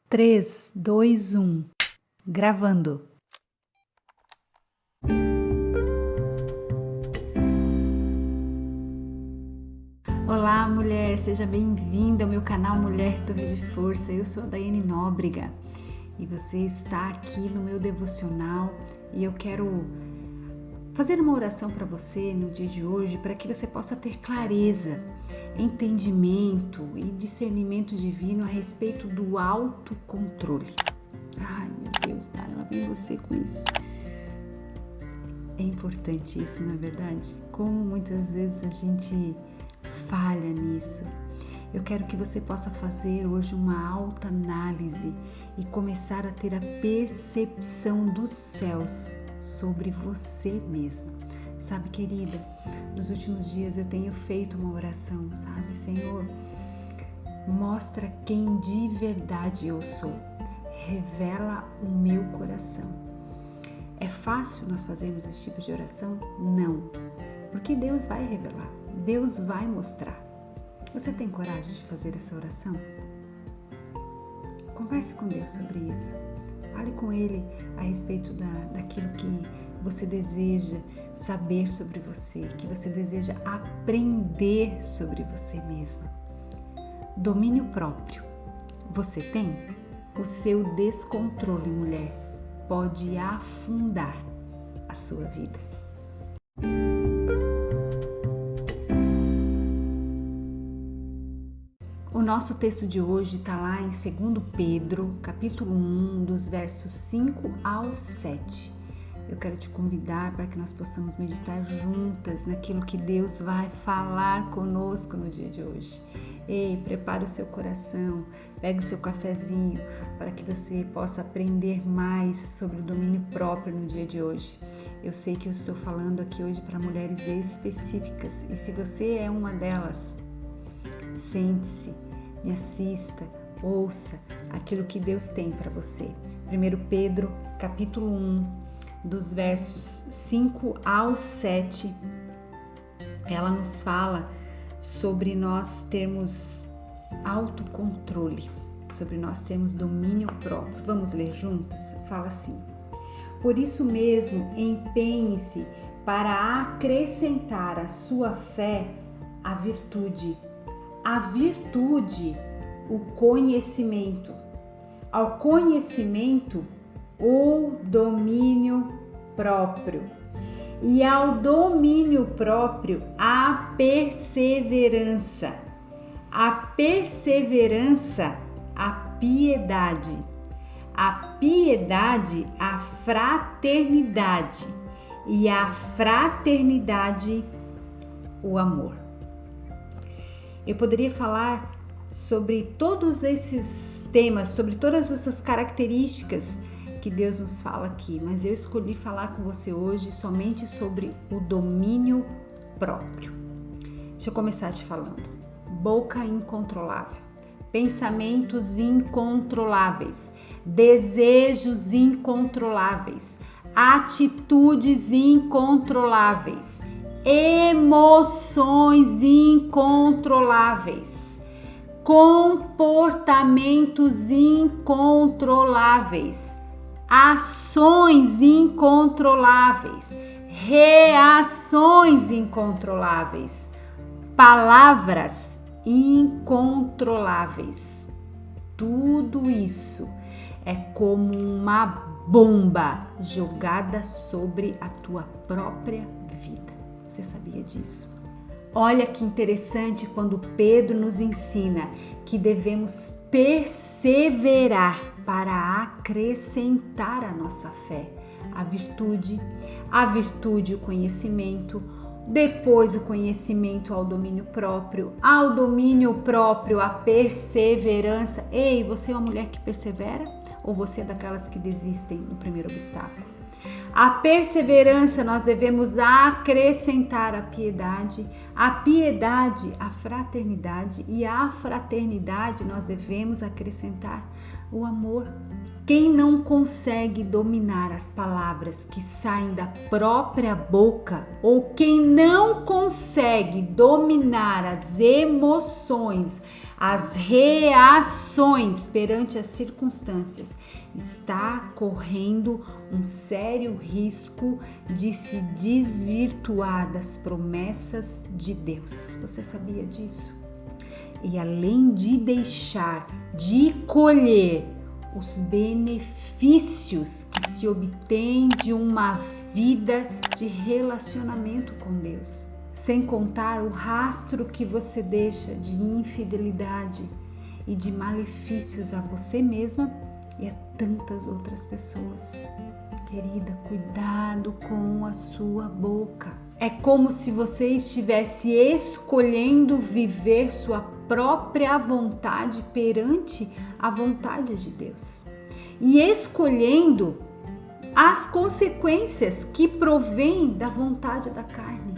3, 2, 1. Gravando. Olá, mulher, seja bem-vinda ao meu canal Mulher Torre de Força. Eu sou a Daiane Nóbrega e você está aqui no meu devocional e eu quero fazer uma oração para você no dia de hoje para que você possa ter clareza, entendimento e discernimento divino a respeito do autocontrole. Ai, meu Deus, tá? Ela vem você com isso. É importante isso, não é verdade? Como muitas vezes a gente falha nisso. Eu quero que você possa fazer hoje uma autoanálise e começar a ter a percepção dos céus sobre você mesmo. Sabe, querida, nos últimos dias eu tenho feito uma oração, sabe? Senhor, mostra quem de verdade eu sou. Revela o meu coração. É fácil nós fazermos esse tipo de oração? Não, porque Deus vai revelar, Deus vai mostrar. Você tem coragem de fazer essa oração? Converse com Deus sobre isso. Fale com Ele a respeito daquilo que você deseja saber sobre você, que você deseja aprender sobre você mesma. Domínio próprio. Você tem? O seu descontrole, mulher, pode afundar a sua vida. O nosso texto de hoje está lá em 2 Pedro, capítulo 1, dos versos 5 ao 7. Eu quero te convidar para que nós possamos meditar juntas naquilo que Deus vai falar conosco no dia de hoje. Ei, prepare o seu coração, pegue o seu cafezinho para que você possa aprender mais sobre o domínio próprio no dia de hoje. Eu sei que eu estou falando aqui hoje para mulheres específicas e se você é uma delas, sente-se, me assista, ouça aquilo que Deus tem para você. 1 Pedro, capítulo 1, dos versos 5 ao 7, ela nos fala sobre nós termos autocontrole, sobre nós termos domínio próprio. Vamos ler juntas? Fala assim: por isso mesmo, empenhe-se para acrescentar à sua fé a virtude, o conhecimento, ao conhecimento, o domínio próprio, e ao domínio próprio, a perseverança, a piedade, a fraternidade, e a fraternidade, o amor. Eu poderia falar sobre todos esses temas, sobre todas essas características que Deus nos fala aqui, mas eu escolhi falar com você hoje somente sobre o domínio próprio. Deixa eu começar te falando. Boca incontrolável, pensamentos incontroláveis, desejos incontroláveis, atitudes incontroláveis, emoções incontroláveis, comportamentos incontroláveis, ações incontroláveis, reações incontroláveis, palavras incontroláveis. Tudo isso é como uma bomba jogada sobre a tua própria vida. Você sabia disso? Olha que interessante quando Pedro nos ensina que devemos perseverar para acrescentar à nossa fé a virtude, o conhecimento, depois o conhecimento ao domínio próprio, ao domínio próprio a perseverança. Ei, você é uma mulher que persevera ou você é daquelas que desistem no primeiro obstáculo? A perseverança nós devemos acrescentar a piedade, a fraternidade e a fraternidade nós devemos acrescentar o amor. Quem não consegue dominar as palavras que saem da própria boca ou quem não consegue dominar as emoções, as reações perante as circunstâncias, está correndo um sério risco de se desvirtuar das promessas de Deus. Você sabia disso? E além de deixar de colher os benefícios que se obtém de uma vida de relacionamento com Deus, sem contar o rastro que você deixa de infidelidade e de malefícios a você mesma e a tantas outras pessoas. Querida, cuidado com a sua boca. É como se você estivesse escolhendo viver sua própria vontade perante a vontade de Deus e escolhendo as consequências que provêm da vontade da carne,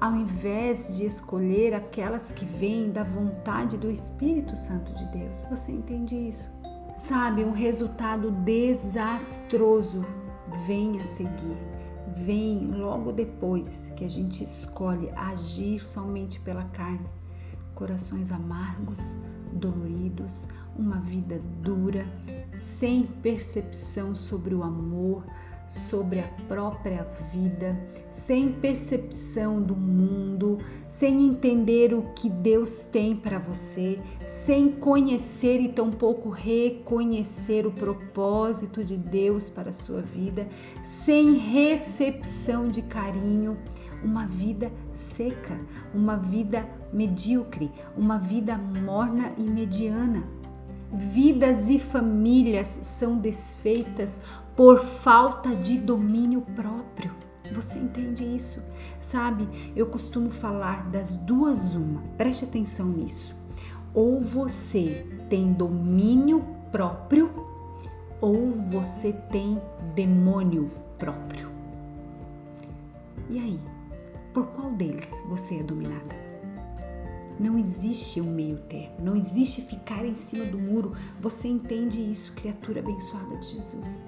ao invés de escolher aquelas que vêm da vontade do Espírito Santo de Deus. Você entende isso? Sabe, um resultado desastroso vem a seguir, vem logo depois que a gente escolhe agir somente pela carne. Corações amargos, doloridos, uma vida dura, sem percepção sobre o amor, sobre a própria vida, sem percepção do mundo, sem entender o que Deus tem para você, sem conhecer e tampouco reconhecer o propósito de Deus para a sua vida, sem recepção de carinho, uma vida seca, uma vida medíocre, uma vida morna e mediana. Vidas e famílias são desfeitas por falta de domínio próprio. Você entende isso? Sabe, eu costumo falar das duas uma. Preste atenção nisso. Ou você tem domínio próprio, ou você tem demônio próprio. E aí, por qual deles você é dominada? Não existe um meio termo, não existe ficar em cima do muro. Você entende isso, criatura abençoada de Jesus?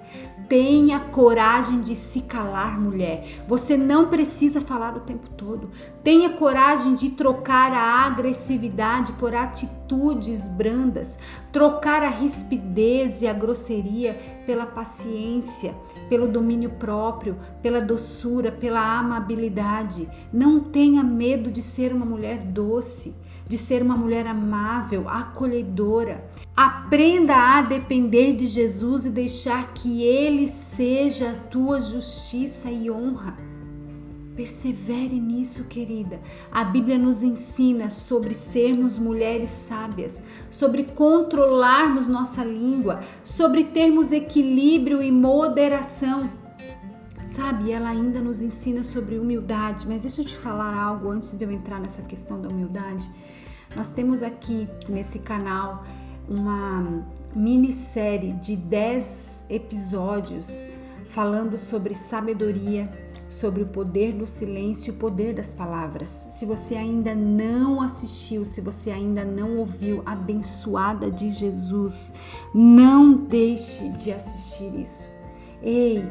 Tenha coragem de se calar, mulher. Você não precisa falar o tempo todo. Tenha coragem de trocar a agressividade por atitudes brandas, trocar a rispidez e a grosseria pela paciência, pelo domínio próprio, pela doçura, pela amabilidade. Não tenha medo de ser uma mulher doce, de ser uma mulher amável, acolhedora. Aprenda a depender de Jesus e deixar que Ele seja a tua justiça e honra. Persevere nisso, querida. A Bíblia nos ensina sobre sermos mulheres sábias, sobre controlarmos nossa língua, sobre termos equilíbrio e moderação. Sabe, ela ainda nos ensina sobre humildade, mas deixa eu te falar algo antes de eu entrar nessa questão da humildade. Nós temos aqui nesse canal uma minissérie de 10 episódios falando sobre sabedoria, sobre o poder do silêncio e o poder das palavras. Se você ainda não assistiu, se você ainda não ouviu, abençoada de Jesus, não deixe de assistir isso. Ei,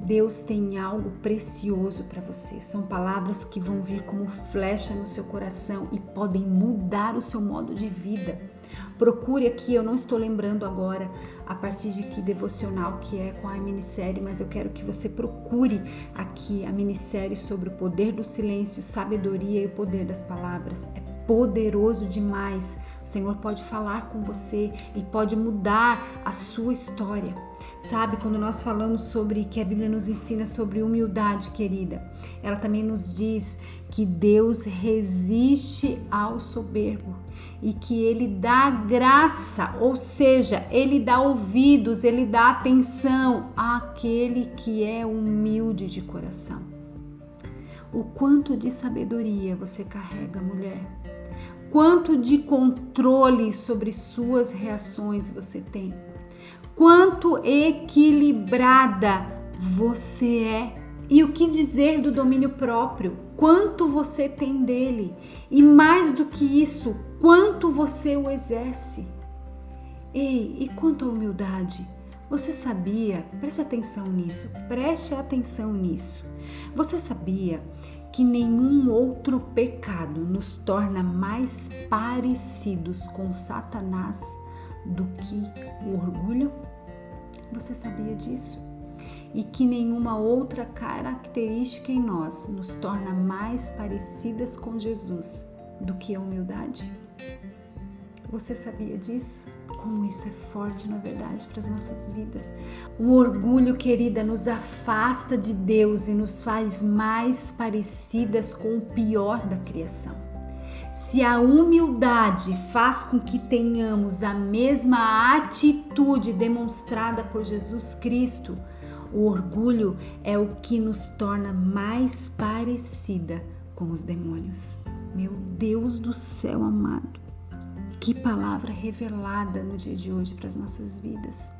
Deus tem algo precioso para você. São palavras que vão vir como flecha no seu coração e podem mudar o seu modo de vida. Procure aqui, eu não estou lembrando agora a partir de que devocional que é com a minissérie, mas eu quero que você procure aqui a minissérie sobre o poder do silêncio, sabedoria e o poder das palavras. É poderoso demais. O Senhor pode falar com você e pode mudar a sua história. Sabe, quando nós falamos sobre que a Bíblia nos ensina sobre humildade, querida, ela também nos diz que Deus resiste ao soberbo e que Ele dá graça, ou seja, Ele dá ouvidos, Ele dá atenção àquele que é humilde de coração. O quanto de sabedoria você carrega, mulher? Quanto de controle sobre suas reações você tem? Quanto equilibrada você é? E o que dizer do domínio próprio? Quanto você tem dele? E mais do que isso, quanto você o exerce? Ei, e quanto à humildade? Você sabia? Preste atenção nisso. Você sabia que que nenhum outro pecado nos torna mais parecidos com Satanás do que o orgulho? Você sabia disso? E que nenhuma outra característica em nós nos torna mais parecidas com Jesus do que a humildade? Você sabia disso? Como isso é forte, na verdade, para as nossas vidas. O orgulho, querida, nos afasta de Deus e nos faz mais parecidas com o pior da criação. Se a humildade faz com que tenhamos a mesma atitude demonstrada por Jesus Cristo, o orgulho é o que nos torna mais parecida com os demônios. Meu Deus do céu amado, que palavra revelada no dia de hoje para as nossas vidas.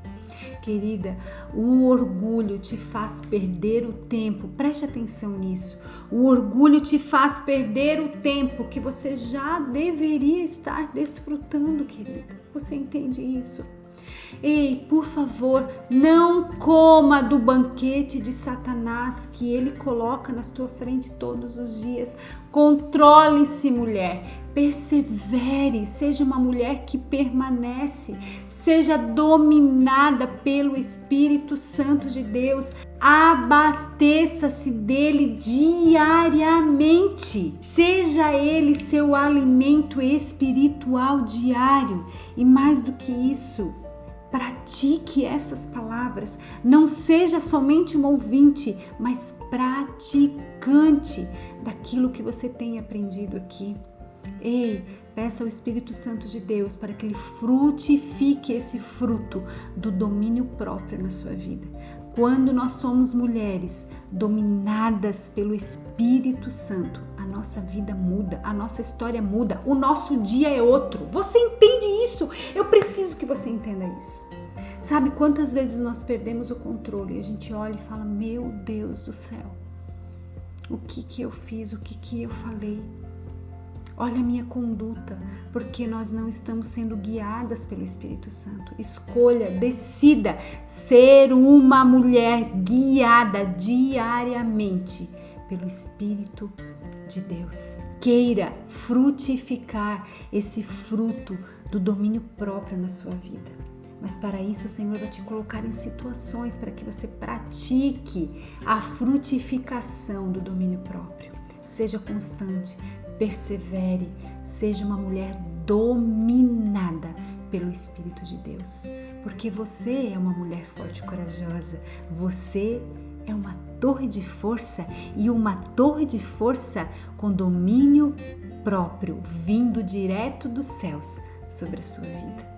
Querida, o orgulho te faz perder o tempo, preste atenção nisso. O orgulho te faz perder o tempo que você já deveria estar desfrutando, querida. Você entende isso? Ei, por favor, não coma do banquete de Satanás que ele coloca na sua frente todos os dias. Controle-se, mulher. Persevere, seja uma mulher que permanece, seja dominada pelo Espírito Santo de Deus, abasteça-se dele diariamente, seja ele seu alimento espiritual diário e mais do que isso, pratique essas palavras, não seja somente um ouvinte, mas praticante daquilo que você tem aprendido aqui. Ei, peça ao Espírito Santo de Deus para que ele frutifique esse fruto do domínio próprio na sua vida. Quando nós somos mulheres dominadas pelo Espírito Santo, a nossa vida muda, a nossa história muda, o nosso dia é outro. Você entende isso? Eu preciso que você entenda isso. Sabe quantas vezes nós perdemos o controle e a gente olha e fala, meu Deus do céu, o que eu fiz, o que eu falei? Olha a minha conduta, porque nós não estamos sendo guiadas pelo Espírito Santo. Escolha, decida ser uma mulher guiada diariamente pelo Espírito de Deus. Queira frutificar esse fruto do domínio próprio na sua vida. Mas para isso o Senhor vai te colocar em situações para que você pratique a frutificação do domínio próprio. Seja constante, persevere, seja uma mulher dominada pelo Espírito de Deus. Porque você é uma mulher forte e corajosa. Você é uma torre de força e uma torre de força com domínio próprio, vindo direto dos céus sobre a sua vida.